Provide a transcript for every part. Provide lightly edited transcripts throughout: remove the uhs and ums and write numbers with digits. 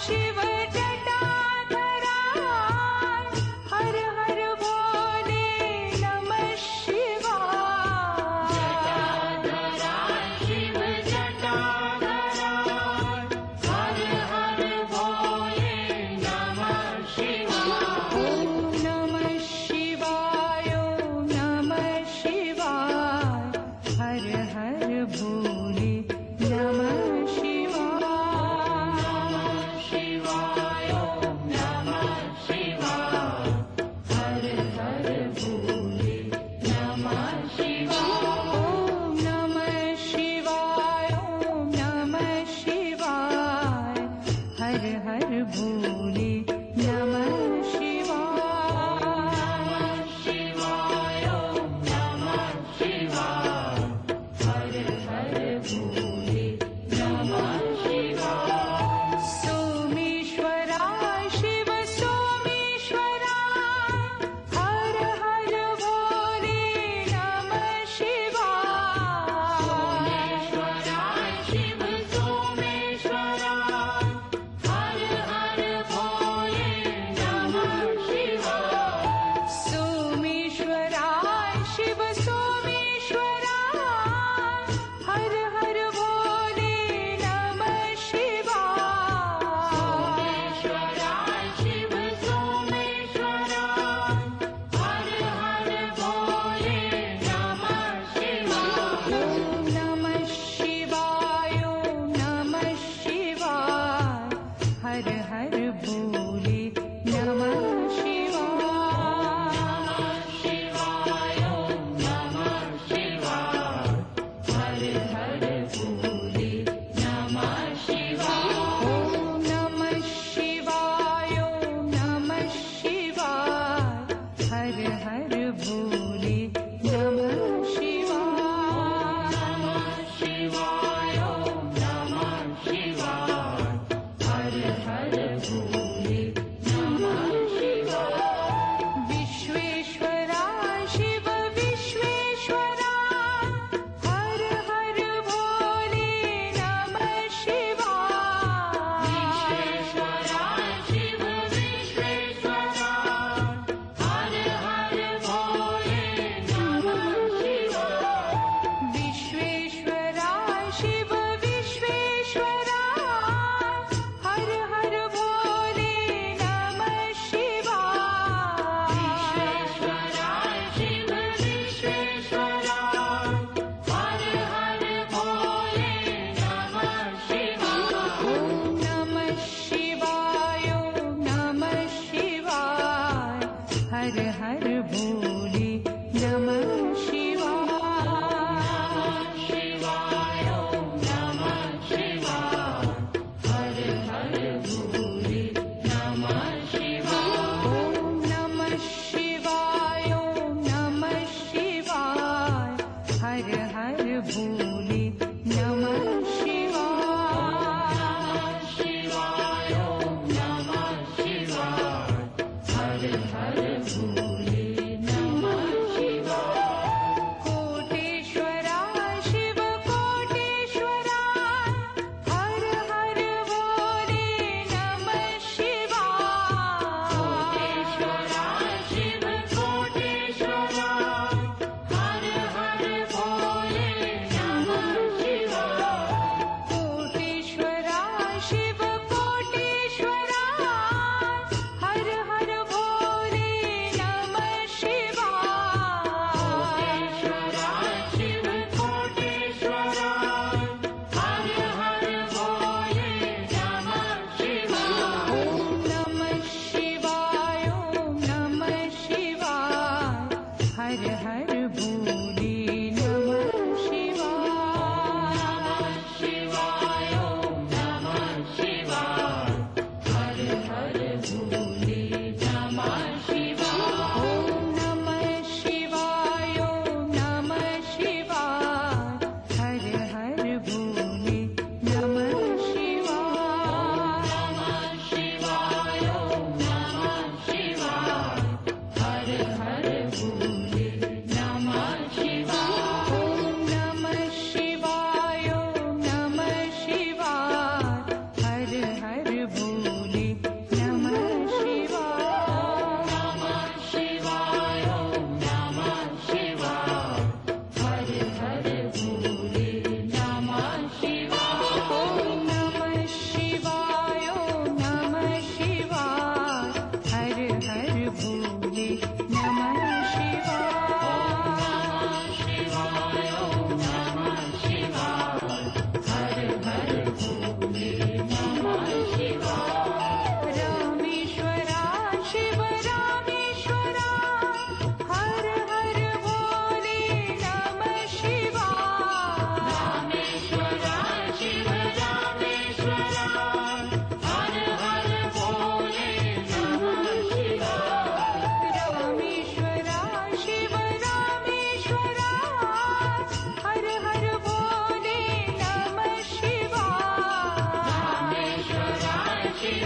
शिव जटाधराय हर हर भोले नमः शिवाय। जटाधराय शिव जटाधराय हर हर भोले नमः शिवाय। ओम नमः शिवाय ओम नमः शिवाय हर हर भोले नमः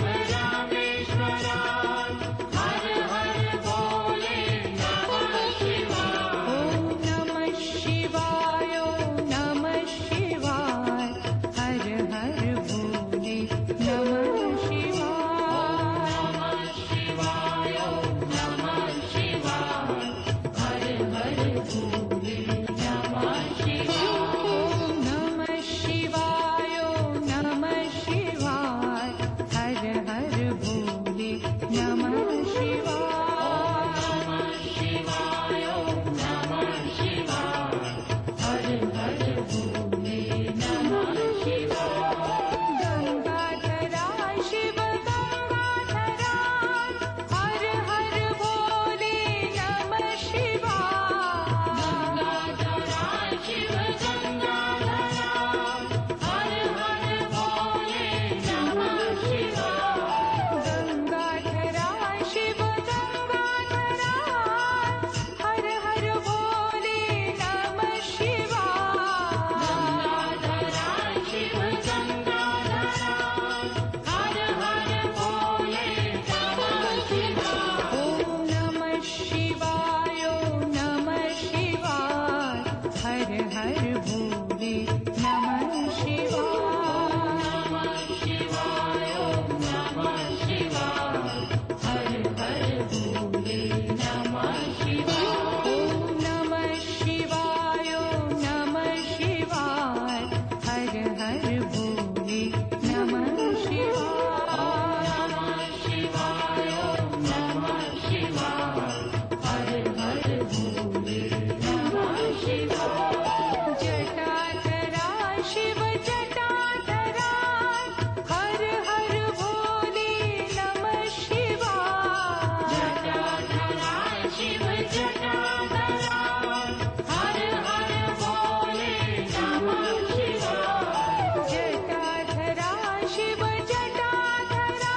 शिव रामेश्वराय हर हर भोले नमः शिवाय ॐ नमः शिवाय ॐ नमः शिवाय हर हर भोले नमः शिवाय नमः शिवाय नमः शिवाय हर हर भोले नमः शिवाय ॐ नमः शिवाय ॐ नमः शिवाय हर हर भोले नमः शिवाय नमः शिवाय नमः शिवाय हर हर भोले नमः शिवाय गंगाधरा शिव गंगाधरा हर हर भोले नमः शिवाय गंगाधरा शिव गंगाधरा हर हर भोले नमः शिवाय गंगाधरा शिव गंगाधरा हर हर भोले नमः शिवाय गंगाधरा शिव गंगाधरा हर हर भोले नमः शिवाय ॐ नमः शिवाय ॐ नमः शिवाय हर हर भोले नमः शिवाय नमः शिवाय नमः शिवाय हर हर भोले नमः शिवाय ॐ नमः शिवाय ॐ नमः शिवाय हर हर भोले नमः शिवाय नमः शिवाय नमः शिवाय हर हर भोले नमः शिवाय जटाधरा शिव जटाधरा हर हर भोले नमः शिवाय जटाधरा शिव जटाधरा हर हर भोले नमः शिवाय जटाधरा शिव जटाधरा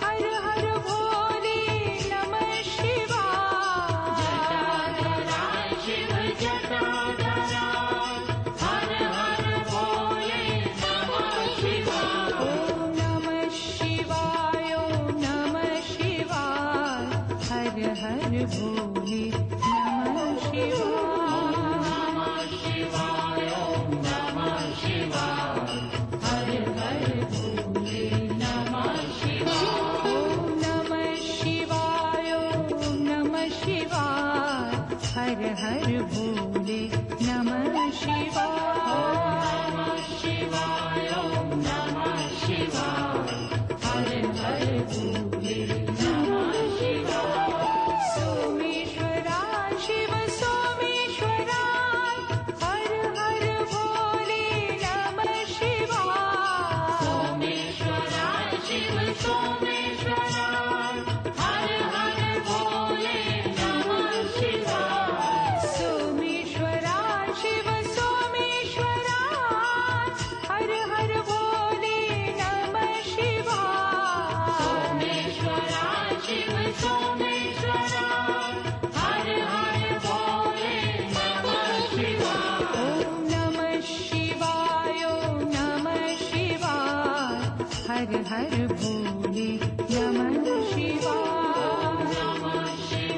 हर हर भोले नमः शिवाय जटाधरा शिव जटाधरा हर हर भोले नमः शिवाय ॐ नमः शिवाय ॐ नमः शिवाय हर हर भोले नमः शिवाय नमः शिवाय नमः शिवाय हर हर भोले नमः शिवाय ॐ नमः शिवाय ॐ नमः शिवाय हर हर भोले नमः शिवाय नमः शिवाय नमः शिवाय हर हर भोले नमः शिवाय सोमेश्वरा शिव सोमेश्वरा हर हर भोले नमः शिवाय सोमेश्वरा शिव सोमेश्वरा हर हर भोले नमः शिवाय सोमेश्वरा शिव सोमेश्वरा हर हर भोले नमः शिवाय सोमेश्वरा शिव सोमेश्वरा हर हर भोले नमः शिवाय ॐ नमः शिवाय ॐ नमः शिवाय हर हर भोले नमः शिवाय नमः शिवाय